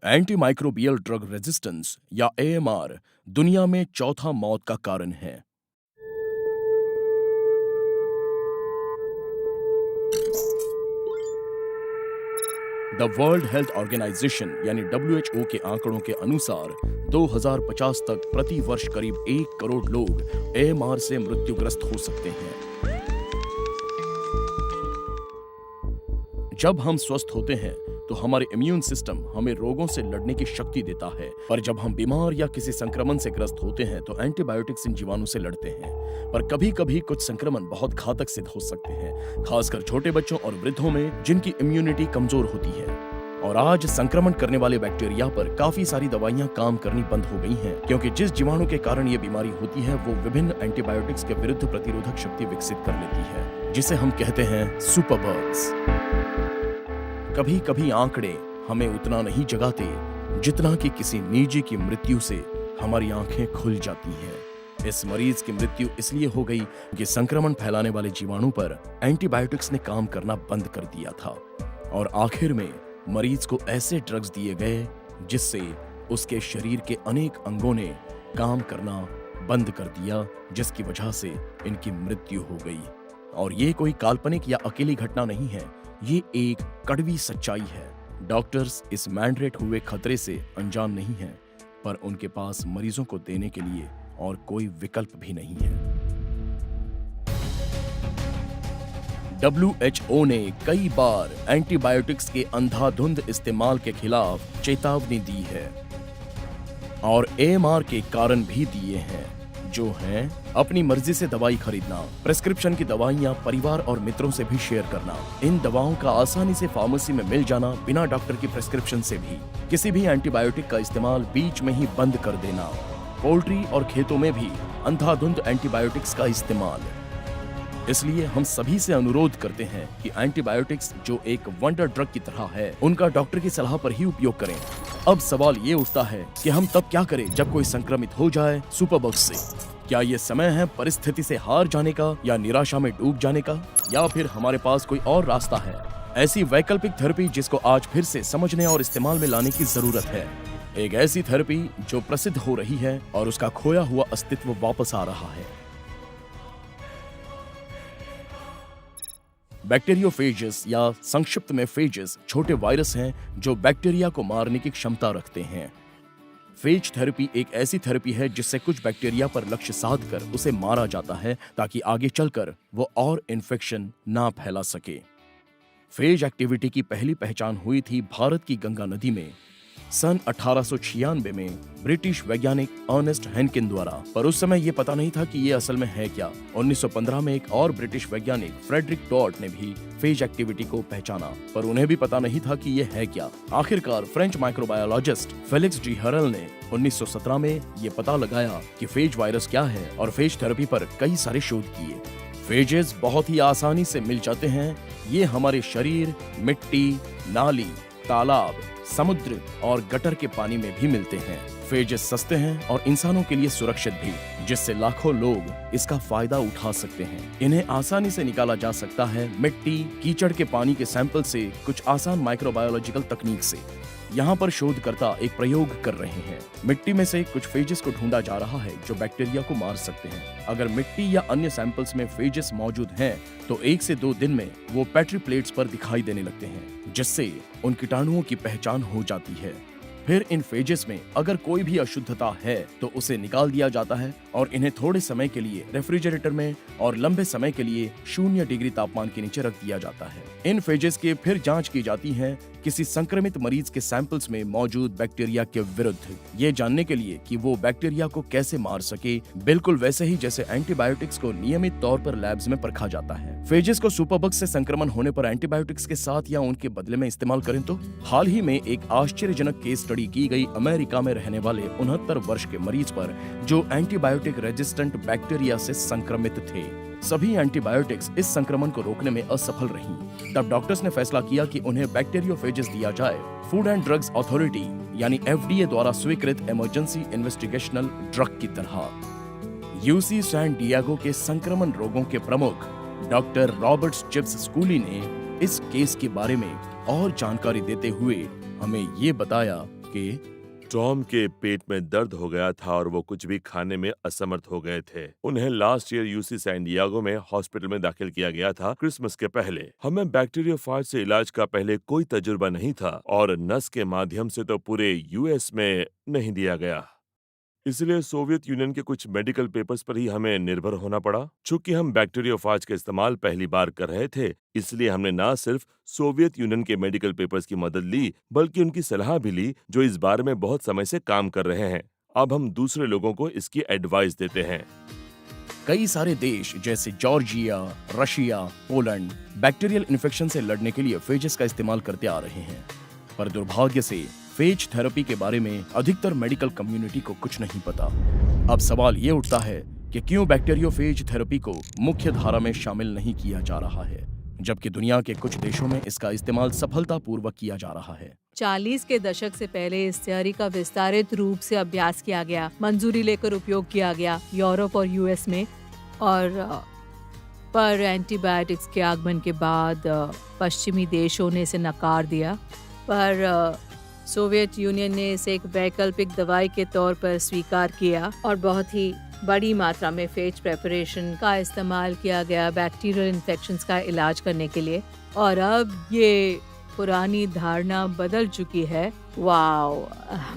Anti microbial drug resistance या AMR दुनिया में चौथा मौत का कारण है। द वर्ल्ड हेल्थ ऑर्गेनाइजेशन यानी WHO के आंकड़ों के अनुसार 2050 तक प्रति वर्ष करीब 1 करोड़ लोग एएमआर से मृत्युग्रस्त हो सकते हैं। जब हम स्वस्थ होते हैं तो हमारे इम्यून सिस्टम हमें रोगों से लड़ने की शक्ति देता है, पर जब हम बीमार या किसी संक्रमण से ग्रस्त होते हैं तो एंटीबायोटिक्स इन जीवाणु से लड़ते हैं। पर कभी-कभी कुछ संक्रमण बहुत घातक सिद्ध हो सकते हैं, खासकर छोटे बच्चों और वृद्धों में जिनकी इम्यूनिटी कमजोर होती है। और आज संक्रमण करने वाले बैक्टीरिया पर काफी सारी दवाइयां काम करनी बंद हो गई हैं, क्योंकि जिस जीवाणु के कारण ये बीमारी होती है वो विभिन्न एंटीबायोटिक्स के विरुद्ध प्रतिरोधक शक्ति विकसित कर लेती है, जिसे हम कहते हैं सुपरबग्स। कभी कभी आंकड़े हमें उतना नहीं जगाते जितना कि किसी निजी की मृत्यु से हमारी आंखें खुल जाती हैं। इस मरीज की मृत्यु इसलिए हो गई कि संक्रमण फैलाने वाले जीवाणु पर एंटीबायोटिक्स ने काम करना बंद कर दिया था, और आखिर में मरीज को ऐसे ड्रग्स दिए गए जिससे उसके शरीर के अनेक अंगों ने काम करना बंद कर दिया, जिसकी वजह से इनकी मृत्यु हो गई। और ये कोई काल्पनिक या अकेली घटना नहीं है, ये एक कड़वी सच्चाई है। डॉक्टर्स इस मैंडेट हुए खतरे से अनजान नहीं हैं, पर उनके पास मरीजों को देने के लिए और कोई विकल्प भी नहीं है। WHO ने कई बार एंटीबायोटिक्स के अंधाधुंध इस्तेमाल के खिलाफ चेतावनी दी है और एएमआर के कारण भी दिए हैं, जो हैं अपनी मर्जी से दवाई खरीदना, प्रिस्क्रिप्शन की दवाइयां परिवार और मित्रों से भी शेयर करना, इन दवाओं का आसानी से फार्मेसी में मिल जाना बिना डॉक्टर की प्रिस्क्रिप्शन से भी, किसी भी एंटीबायोटिक का इस्तेमाल बीच में ही बंद कर देना, पोल्ट्री और खेतों में भी अंधाधुंध एंटीबायोटिक्स का इस्तेमाल। इसलिए हम सभी से अनुरोध करते हैं कि एंटीबायोटिक्स जो एक वंडर ड्रग की तरह है, उनका डॉक्टर की सलाह पर ही उपयोग करें। अब सवाल ये उठता है कि हम तब क्या करें जब कोई संक्रमित हो जाए सुपरबग्स से। क्या ये समय है परिस्थिति से हार जाने का या निराशा में डूब जाने का, या फिर हमारे पास कोई और रास्ता है? ऐसी वैकल्पिक थेरेपी जिसको आज फिर से समझने और इस्तेमाल में लाने की जरूरत है। एक ऐसी थेरेपी जो प्रसिद्ध हो रही है और उसका खोया हुआ अस्तित्व वापस आ रहा है। बैक्टीरियोफेजेस या संक्षिप्त में फेजेस छोटे वायरस हैं जो बैक्टीरिया को मारने की क्षमता रखते हैं। फेज थेरेपी एक ऐसी थेरेपी है जिससे कुछ बैक्टीरिया पर लक्ष्य साध कर उसे मारा जाता है ताकि आगे चलकर वो और इन्फेक्शन ना फैला सके। फेज एक्टिविटी की पहली पहचान हुई थी भारत की गंगा नदी में सन 1896 में ब्रिटिश वैज्ञानिक अर्नेस्ट हेनकिन द्वारा, पर उस समय ये पता नहीं था कि ये असल में है क्या। 1915 में एक और ब्रिटिश वैज्ञानिक फ्रेडरिक डॉट ने भी फेज एक्टिविटी को पहचाना, पर उन्हें भी पता नहीं था कि ये है क्या। आखिरकार फ्रेंच माइक्रोबायोलॉजिस्ट फेलिक्स डी हरल ने 1917 में ये पता लगाया कि फेज वायरस क्या है और फेज थेरेपी पर कई सारे शोध किए। फेजेस बहुत ही आसानी से मिल जाते हैं। ये हमारे शरीर, मिट्टी, नाली, तालाब, समुद्र और गटर के पानी में भी मिलते हैं। फेजेस सस्ते हैं और इंसानों के लिए सुरक्षित भी, जिससे लाखों लोग इसका फायदा उठा सकते हैं। इन्हें आसानी से निकाला जा सकता है मिट्टी, कीचड़ के पानी के सैंपल से कुछ आसान माइक्रोबायोलॉजिकल तकनीक से। यहाँ पर शोधकर्ता एक प्रयोग कर रहे हैं। मिट्टी में से कुछ फेजेस को ढूंढा जा रहा है जो बैक्टीरिया को मार सकते हैं। अगर मिट्टी या अन्य सैंपल्स में फेजेस मौजूद हैं, तो 1 से 2 दिन में वो पेट्री प्लेट्स पर दिखाई देने लगते हैं, जिससे उन कीटाणुओं की पहचान हो जाती है। फिर इन फेजेस में अगर कोई भी अशुद्धता है तो उसे निकाल दिया जाता है और इन्हें थोड़े समय के लिए रेफ्रिजरेटर में और लंबे समय के लिए 0 डिग्री तापमान के नीचे रख दिया जाता है। इन फेजेस की फिर जांच की जाती है किसी संक्रमित मरीज के सैंपल्स में मौजूद बैक्टीरिया के विरुद्ध, ये जानने के लिए कि वो बैक्टीरिया को कैसे मार सके, बिल्कुल वैसे ही जैसे एंटीबायोटिक्स को नियमित तौर पर लैब्स में परखा जाता है। फेजेस को सुपरबग्स से संक्रमण होने पर एंटीबायोटिक्स के साथ या उनके बदले में इस्तेमाल करें तो हाल ही में एक आश्चर्यजनक केस स्टडी की गई अमेरिका में रहने वाले 69 वर्ष के मरीज पर, जो एंटीबायोटिक रेजिस्टेंट बैक्टीरिया से संक्रमित थे। सभी एंटीबायोटिक्स इस संक्रमण को रोकने में असफल रहीं। तब डॉक्टर्स ने फैसला किया कि उन्हें बैक्टीरियोफेजेस दिया जाए। फूड एंड ड्रग्स अथॉरिटी यानी FDA द्वारा स्वीकृत इमरजेंसी इन्वेस्टिगेशनल ड्रग की तरह। यूसी सैन डिएगो के संक्रमण रोगों के प्रमुख डॉक्टर रॉबर्ट चिप्स स्कूली ने इस केस के बारे में और जानकारी देते हुए हमें ये बताया कि टॉम के पेट में दर्द हो गया था और वो कुछ भी खाने में असमर्थ हो गए थे। उन्हें last year UC San Diego में हॉस्पिटल में दाखिल किया गया था क्रिसमस के पहले। हमें बैक्टीरियोफाज से इलाज का पहले कोई तजुर्बा नहीं था और नस के माध्यम से तो पूरे यूएस में नहीं दिया गया। इसलिए सोवियत यूनियन के कुछ मेडिकल पेपर्स पर ही हमें निर्भर होना पड़ा। चूंकि हम बैक्टीरियोफाज का इस्तेमाल पहली बार कर रहे थे, इसलिए हमने न सिर्फ सोवियत यूनियन के मेडिकल पेपर्स की मदद ली, बल्कि उनकी सलाह भी ली, जो इस बारे में बहुत समय से काम कर रहे हैं। अब हम दूसरे लोगों को इसकी एडवाइस देते हैं। कई सारे देश जैसे Georgia, Russia, Poland bacterial infection से लड़ने के लिए फेजेस का इस्तेमाल करते आ रहे हैं, पर दुर्भाग्य से फेज थेरेपी के बारे में अधिकतर मेडिकल कम्युनिटी को कुछ नहीं पता। अब सवाल ये उठता है कि क्यों बैक्टीरियोफेज थेरेपी को मुख्य धारा में शामिल नहीं किया जा रहा है, जबकि दुनिया के कुछ देशों में इसका इस्तेमाल सफलतापूर्वक किया जा रहा है। 40 के दशक से पहले इस थ्योरी का विस्तारित रूप से अभ्यास किया गया, मंजूरी लेकर उपयोग किया गया यूरोप और यूएस में, पर एंटीबायोटिक्स के आगमन के बाद पश्चिमी देशों ने इसे नकार दिया। पर सोवियत यूनियन ने इसे एक वैकल्पिक दवाई के तौर पर स्वीकार किया और बहुत ही बड़ी मात्रा में फेज प्रेपरेशन का इस्तेमाल किया गया बैक्टीरियल इन्फेक्शंस का इलाज करने के लिए। और अब ये पुरानी धारणा बदल चुकी है। वाओ,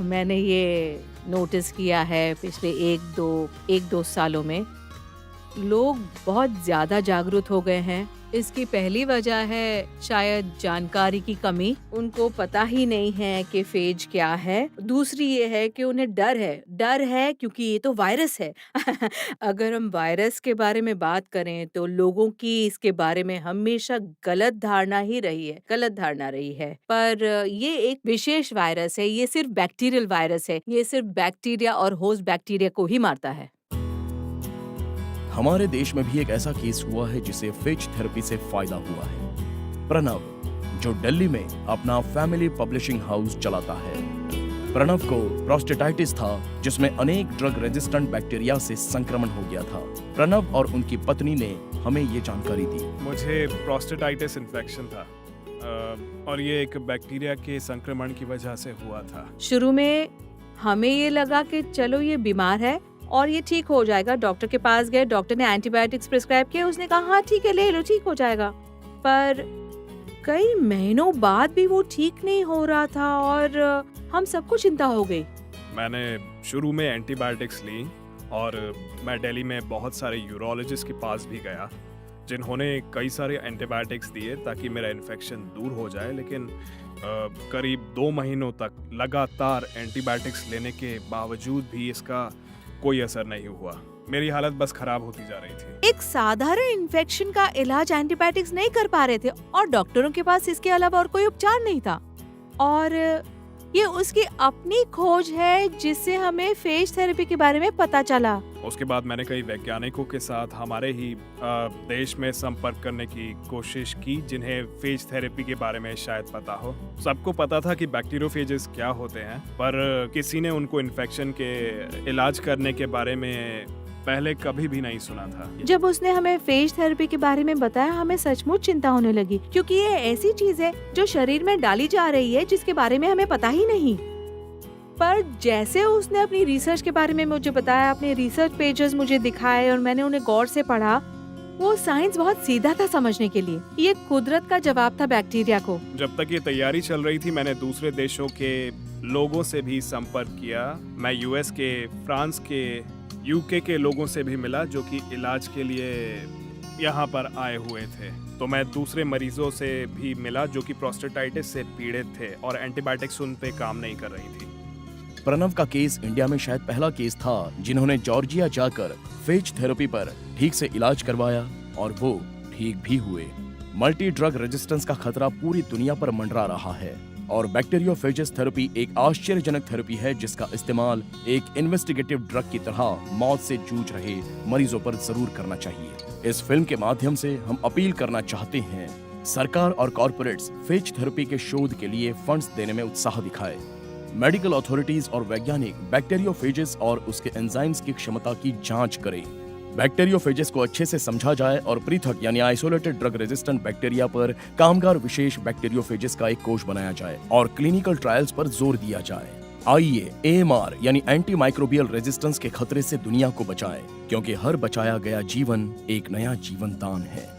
मैंने ये नोटिस किया है पिछले एक दो सालों में लोग बहुत ज्यादा जागरूक हो गए हैं। इसकी पहली वजह है शायद जानकारी की कमी, उनको पता ही नहीं है कि फेज क्या है। दूसरी ये है कि उन्हें डर है क्योंकि ये तो वायरस है। अगर हम वायरस के बारे में बात करें तो लोगों की इसके बारे में हमेशा गलत धारणा रही है। पर ये एक विशेष वायरस है, ये सिर्फ बैक्टीरियल वायरस है, ये सिर्फ बैक्टीरिया और होस्ट बैक्टीरिया को ही मारता है। हमारे देश में भी एक ऐसा केस हुआ है जिसे फेज थेरेपी से फायदा हुआ है। प्रणव, जो दिल्ली में अपना फैमिली पब्लिशिंग हाउस चलाता है। प्रणव को प्रोस्टेटाइटिस था, जिसमें अनेक ड्रग रेजिस्टेंट बैक्टीरिया से संक्रमण हो गया था। प्रणव और उनकी पत्नी ने हमें ये जानकारी दी। मुझे प्रोस्टेटाइटिस इन्फेक्शन था और ये एक बैक्टीरिया के संक्रमण की वजह से हुआ था। शुरू में हमें ये लगा कि चलो ये बीमार है और ये ठीक हो जाएगा। डॉक्टर के पास गए, डॉक्टर ने एंटीबायोटिक्स प्रिस्क्राइब किए, उसने कहा हाँ ठीक है ले लो, ठीक हो जाएगा। पर कई महीनों बाद भी वो ठीक नहीं हो रहा था और हम सबको चिंता हो गई। मैंने शुरू में एंटीबायोटिक्स ली और मैं दिल्ली में बहुत सारे यूरोलॉजिस्ट के पास भी गया, जिन्होंने कई सारे एंटीबायोटिक्स दिए ताकि मेरा इन्फेक्शन दूर हो जाए। लेकिन करीब 2 महीनों तक लगातार एंटीबायोटिक्स लेने के बावजूद भी इसका कोई असर नहीं हुआ। मेरी हालत बस खराब होती जा रही थी। एक साधारण इन्फेक्शन का इलाज एंटीबायोटिक्स नहीं कर पा रहे थे और डॉक्टरों के पास इसके अलावा और कोई उपचार नहीं था। और ये उसकी अपनी खोज है जिससे हमें फेज थेरेपी के बारे में पता चला। उसके बाद मैंने कई वैज्ञानिकों के साथ हमारे ही देश में संपर्क करने की कोशिश की, जिन्हें फेज थेरेपी के बारे में शायद पता हो। सबको पता था कि बैक्टीरियोफेजेस क्या होते हैं, पर किसी ने उनको इन्फेक्शन के इलाज करने के बारे में पहले कभी भी नहीं सुना था। जब उसने हमें फेज थेरेपी के बारे में बताया, हमें सचमुच चिंता होने लगी, क्योंकि ये ऐसी चीज है जो शरीर में डाली जा रही है जिसके बारे में हमें पता ही नहीं। पर जैसे उसने अपनी रिसर्च के बारे में मुझे बताया, अपने रिसर्च पेजेस मुझे दिखाए और मैंने उन्हें गौर से पढ़ा, वो साइंस बहुत सीधा था समझने के लिए। ये कुदरत का जवाब था बैक्टीरिया को। जब तक ये तैयारी चल रही थी, मैंने दूसरे देशों के लोगों से भी संपर्क किया। मैं यूएस के, फ्रांस के, यूके के लोगों से भी मिला जो कि इलाज के लिए यहाँ पर आए हुए थे। तो मैं दूसरे मरीजों से भी मिला जो कि प्रोस्टेटाइटिस से पीड़ित थे और एंटीबायोटिक्स उन पे काम नहीं कर रही थी। प्रणव का केस इंडिया में शायद पहला केस था जिन्होंने जॉर्जिया जाकर फेज थेरेपी पर ठीक से इलाज करवाया और वो ठीक भी हुए। मल्टी ड्रग रेजिस्टेंस का खतरा पूरी दुनिया पर मंडरा रहा है और बैक्टीरियोफेजेस थेरेपी एक आश्चर्यजनक थेरेपी है जिसका इस्तेमाल एक इन्वेस्टिगेटिव ड्रग की तरह मौत से जूझ रहे मरीजों पर जरूर करना चाहिए। इस फिल्म के माध्यम से हम अपील करना चाहते हैं, सरकार और कॉर्पोरेट्स फेज थेरेपी के शोध के लिए फंड्स देने में उत्साह दिखाए। मेडिकल अथॉरिटीज और वैज्ञानिक बैक्टीरियोफेजेस और उसके एंजाइम्स की क्षमता की जांच करें। बैक्टीरियोफेजेस को अच्छे से समझा जाए और पृथक यानी आइसोलेटेड ड्रग रेजिस्टेंट बैक्टीरिया पर कामगार विशेष बैक्टीरियोफेजेस का एक कोष बनाया जाए और क्लिनिकल ट्रायल्स पर जोर दिया जाए। आइए AMR यानी एंटी माइक्रोबियल रेजिस्टेंस के खतरे से दुनिया को बचाएं, क्योंकि हर बचाया गया जीवन एक नया जीवन दान है।